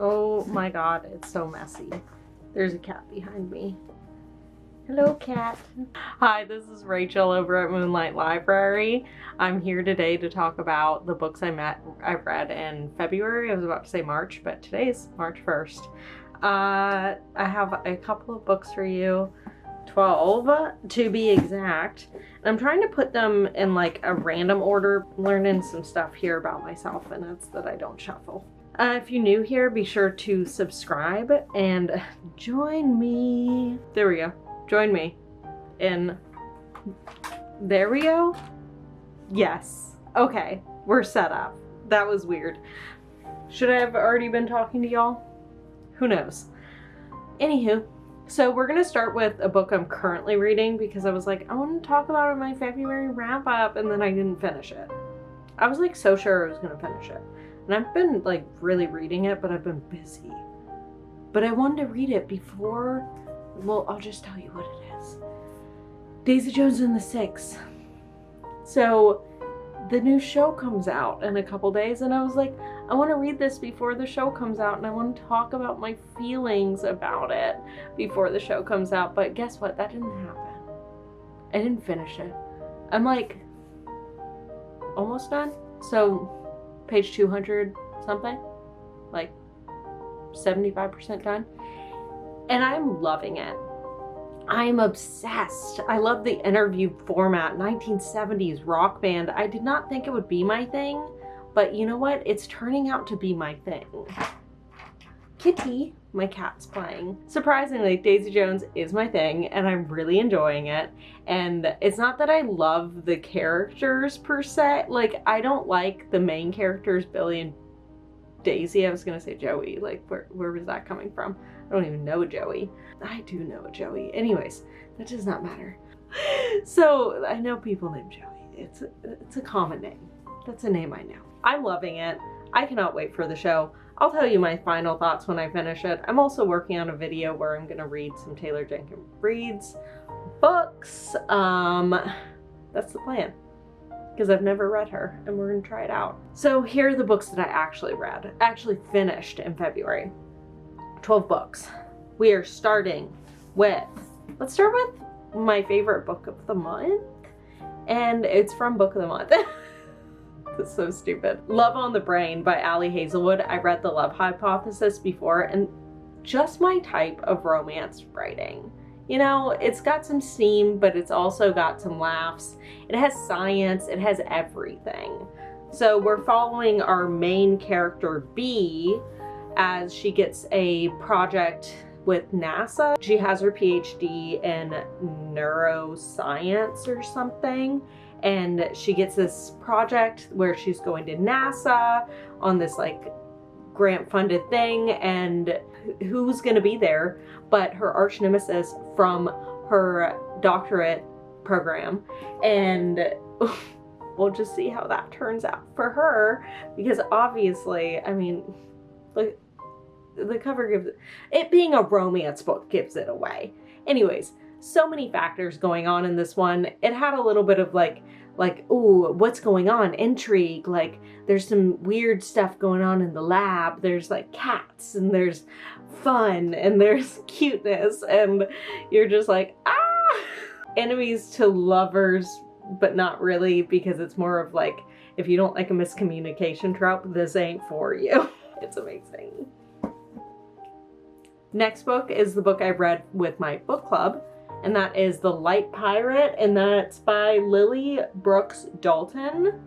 Oh my god, it's so messy. There's a cat behind me. Hello, cat. Hi, this is Rachel over at Moonlight Library. I'm here today to talk about the books I read in February. I was about to say March, but today's March 1st. I have a couple of books for you, 12 to be exact. And I'm trying to put them in like a random order, learning some stuff here about myself, and it's that I don't shuffle. If you're new here, be sure to subscribe and join me. There we go. Join me in, there we go. Yes. Okay, we're set up. That was weird. Should I have already been talking to y'all? Who knows? Anywho, so we're gonna start with a book I'm currently reading because I was like, I want to talk about it in my February wrap up, and then I didn't finish it. I was like so sure I was gonna finish it. And I've been like really reading it, but I've been busy. But I wanted to read it before, well, I'll just tell you what it is. Daisy Jones and the Six. So the new show comes out in a couple days, and I was like, I want to read this before the show comes out, and I want to talk about my feelings about it before the show comes out. But guess what? That didn't happen. I didn't finish it. I'm like almost done. So page 200 something, like 75% done, and I'm loving it. I'm obsessed. I love the interview format, 1970s rock band. I did not think it would be my thing, but you know what? It's turning out to be my thing. Kitty, my cat's playing. Surprisingly, Daisy Jones is my thing, and I'm really enjoying it. And it's not that I love the characters per se. Like, I don't like the main characters, Billy and Daisy. I was gonna say Joey. Like, where was that coming from? I don't even know Joey. I do know a Joey. Anyways, that does not matter. So I know people named Joey. It's a common name. That's a name I know. I'm loving it. I cannot wait for the show. I'll tell you my final thoughts when I finish it. I'm also working on a video where I'm gonna read some Taylor Jenkins Reid's books. That's the plan, because I've never read her, and we're gonna try it out. So here are the books that I actually read, actually finished in February. 12 books. We are starting with, let's start with my favorite book of the month, and it's from Book of the Month. That's so stupid. Love on the Brain by Hazelwood. I read The Love Hypothesis before, and just my type of romance writing. You know, it's got some steam, but it's also got some laughs. It has science, it has everything. So we're following our main character, B, as she gets a project with NASA. She has her PhD in neuroscience or something, and she gets this project where she's going to NASA on this like grant funded thing, and who's gonna be there but her arch nemesis from her doctorate program. And we'll just see how that turns out for her, because obviously, I mean, look, the cover gives it, being a romance book gives it away. Anyways, so many factors going on in this one. It had a little bit of like, ooh, what's going on? Intrigue. Like, there's some weird stuff going on in the lab. There's like cats, and there's fun, and there's cuteness, and you're just like, ah! Enemies to lovers, but not really, because it's more of like, if you don't like a miscommunication trope, this ain't for you. It's amazing. Next book is the book I read with my book club, and that is The Light Pirate, and that's by Lily Brooks-Dalton.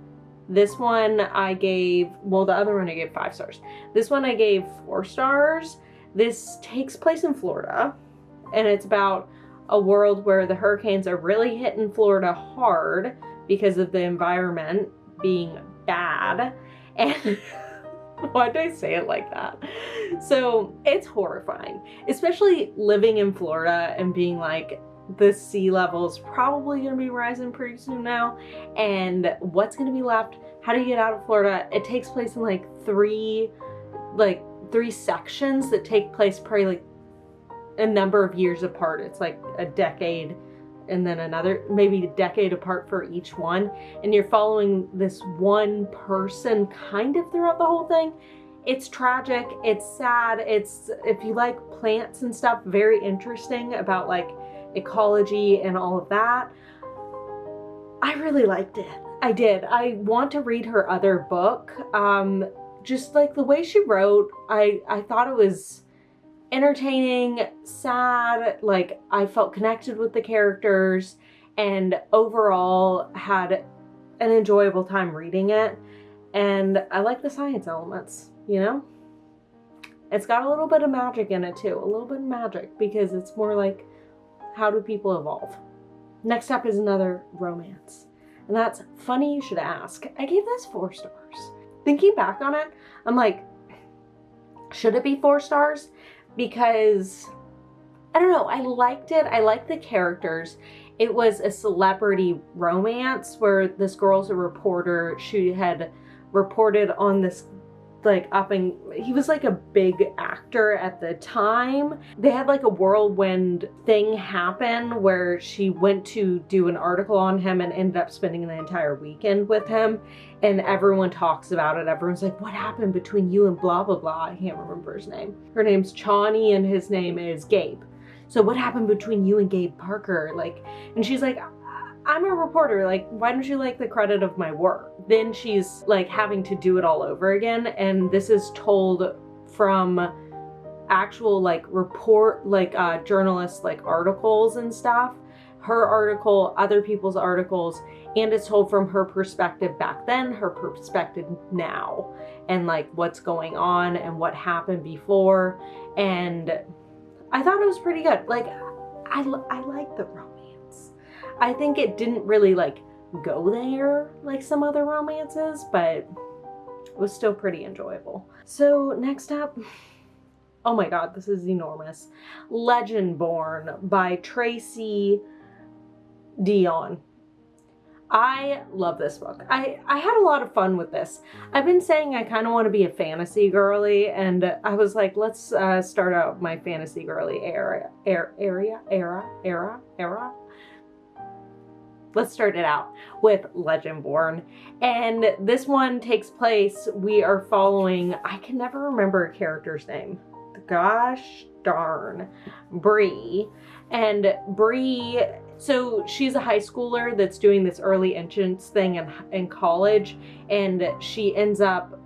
This one I gave, well, the other one I gave 5 stars. This one I gave 4 stars. This takes place in Florida, and it's about a world where the hurricanes are really hitting Florida hard because of the environment being bad. And why did I say it like that? So it's horrifying, especially living in Florida and being like, the sea level's probably gonna be rising pretty soon now, and what's gonna be left? How do you get out of Florida? It takes place in like three sections that take place probably like a number of years apart. It's like a decade and then another, maybe a decade apart for each one. And you're following this one person kind of throughout the whole thing. It's tragic, it's sad, it's, if you like plants and stuff, very interesting about like ecology and all of that. I really liked it. I did. I want to read her other book. Just like the way she wrote, I thought it was entertaining, sad, like I felt connected with the characters, and overall had an enjoyable time reading it. And I like the science elements, you know? It's got a little bit of magic in it too, a little bit of magic, because it's more like, how do people evolve? Next up is another romance, and that's Funny You Should Ask. I gave this 4 stars. Thinking back on it, I'm like, should it be 4 stars? Because, I don't know, I liked it. I liked the characters. It was a celebrity romance where this girl's a reporter. She had reported on this like he was like a big actor at the time. They had like a whirlwind thing happen where she went to do an article on him and ended up spending the entire weekend with him, and everyone talks about it. Everyone's like, what happened between you and blah blah blah. I can't remember his name. Her name's Chani and his name is Gabe. So what happened between you and Gabe Parker? Like, and she's like, I'm a reporter, like, why don't you like the credit of my work? Then she's like having to do it all over again, and this is told from actual like journalists, like articles and stuff. Her article, other people's articles, and it's told from her perspective back then, her perspective now, and like what's going on and what happened before. And I thought it was pretty good. Like, I like the romance. I think it didn't really like go there like some other romances, but it was still pretty enjoyable. So next up, oh my god, this is enormous. Legendborn by Tracy, Deonn. I love this book. I had a lot of fun with this. I've been saying I kind of want to be a fantasy girly, and I was like, let's start out my fantasy girly era. Let's start it out with Legendborn. And this one takes place, we are following, I can never remember a character's name. Gosh darn. Bree. And Bree, so she's a high schooler that's doing this early entrance thing in college, and she ends up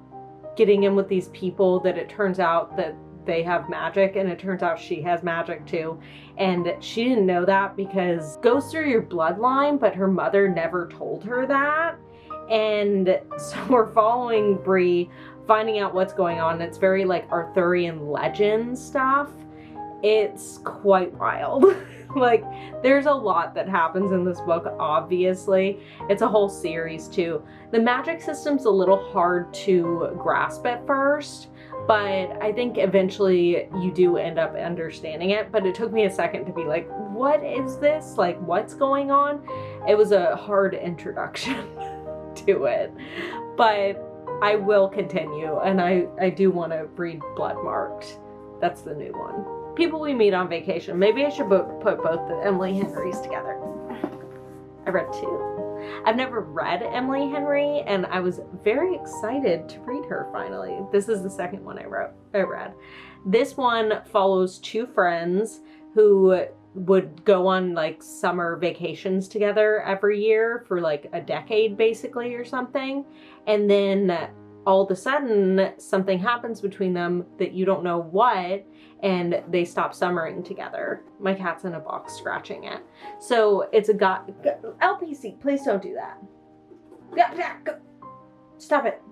getting in with these people that it turns out that they have magic, and it turns out she has magic too. And she didn't know that because it goes through your bloodline, but her mother never told her that. And so we're following Bree, finding out what's going on. It's very like Arthurian legend stuff. It's quite wild. Like, there's a lot that happens in this book, obviously. It's a whole series too. The magic system's a little hard to grasp at first, but I think eventually you do end up understanding it. But it took me a second to be like, what is this? Like, what's going on? It was a hard introduction to it, but I will continue, and I do want to read Bloodmarked. That's the new one. People We Meet on Vacation. Maybe I should put both the Emily Henrys together. I read 2. I've never read Emily Henry, and I was very excited to read her finally. This is the second one I read. This one follows 2 friends who would go on like summer vacations together every year for like a decade basically or something. And then all of a sudden something happens between them that you don't know what, and they stop summering together. My cat's in a box scratching it. So it's a LPC, please don't do that. Stop it.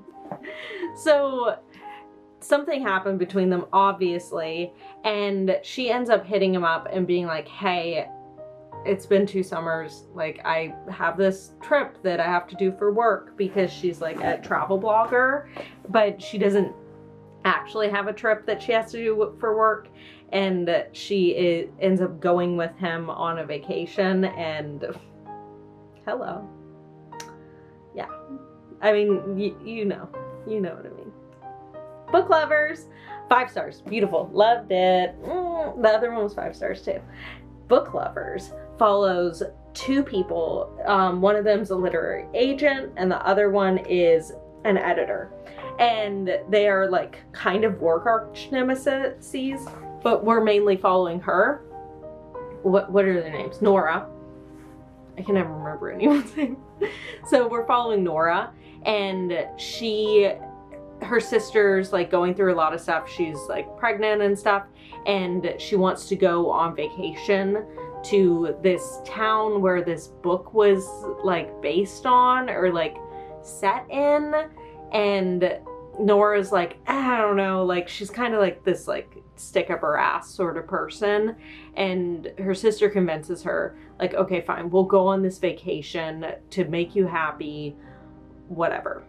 So something happened between them, obviously, and she ends up hitting him up and being like, hey, it's been 2 summers, like I have this trip that I have to do for work, because she's like a travel blogger, but she doesn't actually have a trip that she has to do for work, and she ends up going with him on a vacation, and hello. Yeah, I mean, you know what I mean. Book lovers, 5 stars, beautiful, loved it. The other one was 5 stars too. Book Lovers follows 2 people. One of them's a literary agent and the other one is an editor. and they are like kind of work arch nemesis, but we're mainly following her. What are their names? Nora. I can never remember anyone's name. So we're following Nora, and her sister's like going through a lot of stuff. She's like pregnant and stuff, and she wants to go on vacation to this town where this book was like based on or like set in. And Nora's like, I don't know, like she's kind of like this like stick up her ass sort of person, and her sister convinces her like, okay, fine, we'll go on this vacation to make you happy, whatever.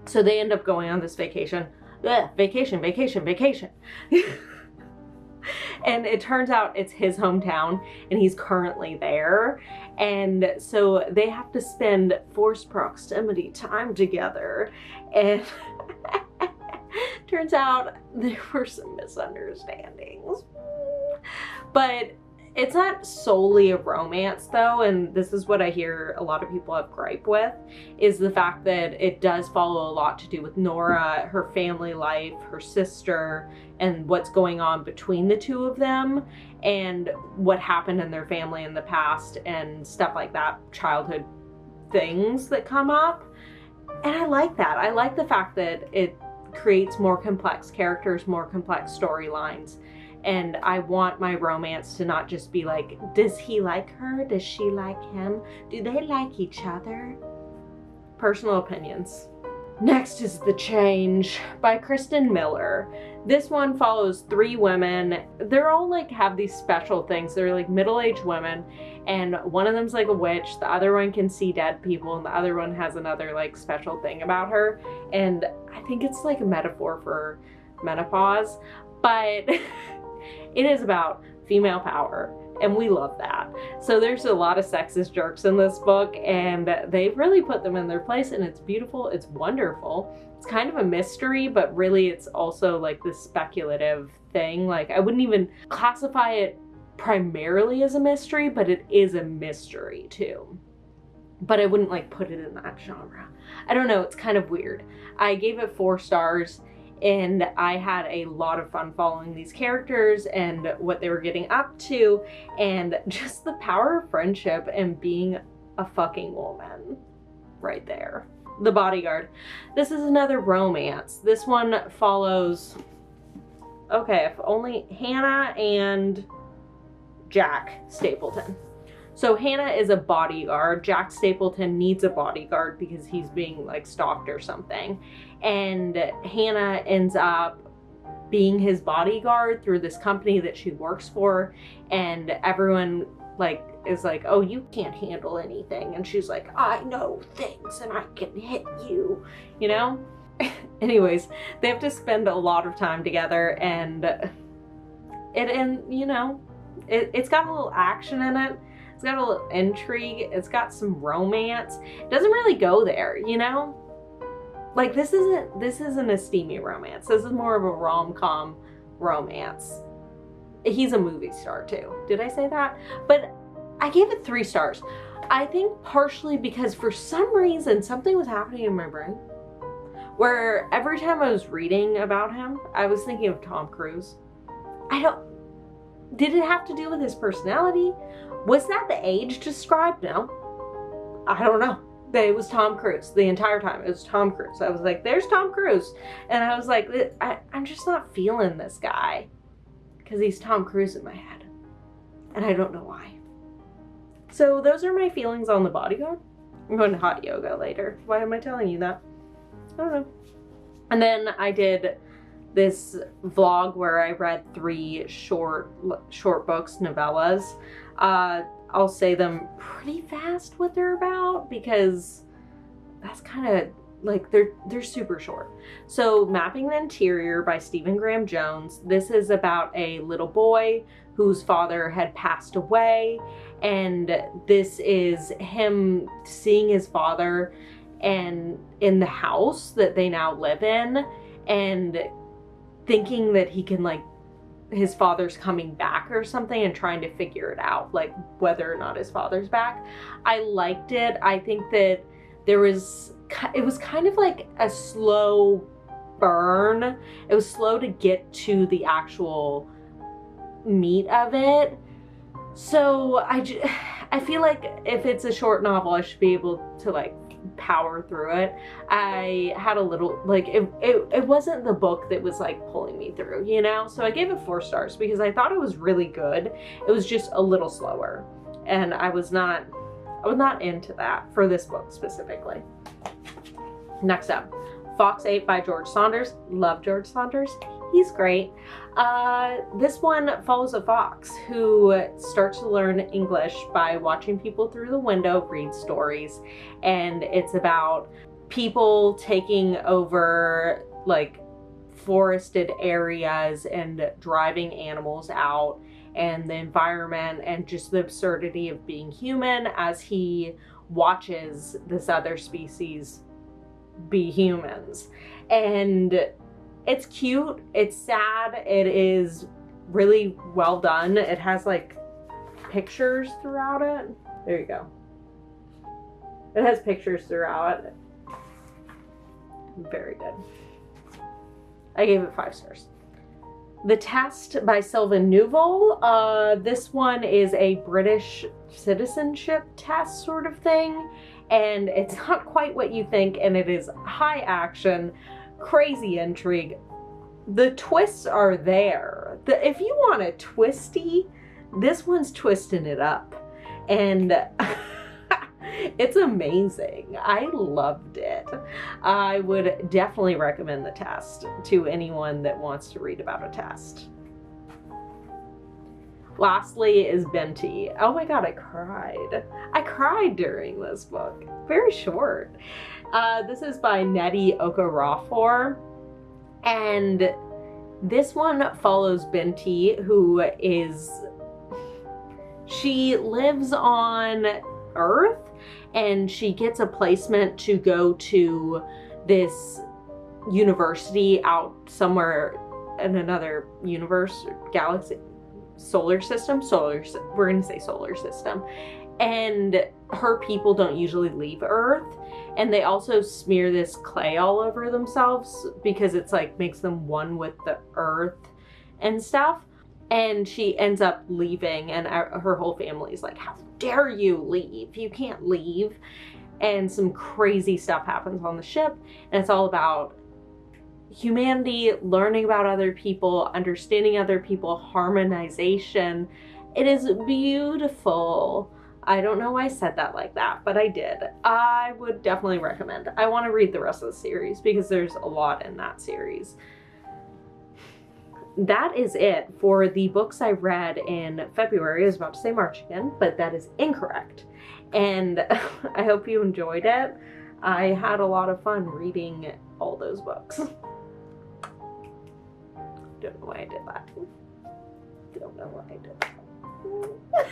So they end up going on this vacation. Vacation. And it turns out it's his hometown, and he's currently there. And so they have to spend forced proximity time together. And turns out there were some misunderstandings. But it's not solely a romance though, and this is what I hear a lot of people have gripe with, is the fact that it does follow a lot to do with Nora, her family life, her sister, and what's going on between the two of them, and what happened in their family in the past, and stuff like that, childhood things that come up. And I like that. I like the fact that it creates more complex characters, more complex storylines. And I want my romance to not just be like, does he like her? Does she like him? Do they like each other? Personal opinions. Next is The Change by Kirsten Miller. This one follows 3 women. They're all like have these special things. They're like middle-aged women, and one of them's like a witch, the other one can see dead people, and the other one has another like special thing about her. And I think it's like a metaphor for menopause, but it is about female power, and we love that. So there's a lot of sexist jerks in this book, and they really put them in their place, and it's beautiful, it's wonderful. It's kind of a mystery, but really it's also like this speculative thing. Like, I wouldn't even classify it primarily as a mystery, but it is a mystery too. But I wouldn't like put it in that genre. I don't know, it's kind of weird. I gave it 4 stars. And I had a lot of fun following these characters and what they were getting up to, and just the power of friendship and being a fucking woman right there. The Bodyguard. This is another romance. This one follows, okay, if only Hannah and Jack Stapleton. So Hannah is a bodyguard. Jack Stapleton needs a bodyguard because he's being like stalked or something. And Hannah ends up being his bodyguard through this company that she works for. And everyone like is like, oh, you can't handle anything. And she's like, I know things and I can hit you, you know? Anyways, they have to spend a lot of time together, and you know, it's got a little action in it. It's got a little intrigue. It's got some romance. It doesn't really go there, you know? Like, this isn't a steamy romance. This is more of a rom-com romance. He's a movie star too. Did I say that? But I gave it 3 stars. I think partially because for some reason something was happening in my brain where every time I was reading about him, I was thinking of Tom Cruise. Did it have to do with his personality? Was that the age described? No. I don't know. It was Tom Cruise the entire time. It was Tom Cruise. I was like, there's Tom Cruise. And I was like, I'm just not feeling this guy because he's Tom Cruise in my head. And I don't know why. So those are my feelings on The Bodyguard. I'm going to hot yoga later. Why am I telling you that? I don't know. And then I did this vlog where I read 3 short books, novellas. I'll say them pretty fast what they're about because that's kind of like they're super short. So Mapping the Interior by Stephen Graham Jones. This is about a little boy whose father had passed away, and this is him seeing his father and in the house that they now live in, and thinking that he can like his father's coming back or something, and trying to figure it out, like whether or not his father's back. I liked it. I think that it was kind of like a slow burn. It was slow to get to the actual meat of it. So I feel like if it's a short novel, I should be able to like power through it. I had a little, like, it wasn't the book that was like pulling me through, you know? So I gave it 4 stars because I thought it was really good. It was just a little slower. And I was not into that for this book specifically. Next up, Fox 8 by George Saunders. Love George Saunders. He's great. This one follows a fox who starts to learn English by watching people through the window read stories. And it's about people taking over like forested areas and driving animals out, and the environment and just the absurdity of being human as he watches this other species be humans. And it's cute, it's sad, it is really well done. It has like pictures throughout it. There you go. It has pictures throughout it. Very good. I gave it 5 stars. The Test by Sylvain Neuvel. This one is a British citizenship test sort of thing, and it's not quite what you think, and it is high action, crazy intrigue. The twists are there. If you want a twisty, this one's twisting it up, and it's amazing. I loved it. I would definitely recommend The Test to anyone that wants to read about a test. Lastly is Binti. Oh my god, I cried. I cried during this book. Very short. This is by Nnedi Okorafor, and this one follows Binti, who she lives on Earth, and she gets a placement to go to this university out somewhere in another universe, galaxy, solar system. We're gonna say solar system. And her people don't usually leave Earth, and they also smear this clay all over themselves because it's like makes them one with the Earth and stuff. And she ends up leaving, and her whole family's like, how dare you leave? You can't leave. And some crazy stuff happens on the ship, and it's all about humanity, learning about other people, understanding other people, harmonization. It is beautiful. I don't know why I said that like that, but I did. I would definitely recommend. I want to read the rest of the series because there's a lot in that series. That is it for the books I read in February. I was about to say March again, but that is incorrect. And I hope you enjoyed it. I had a lot of fun reading all those books. Don't know why I did that. Don't know why I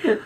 did that.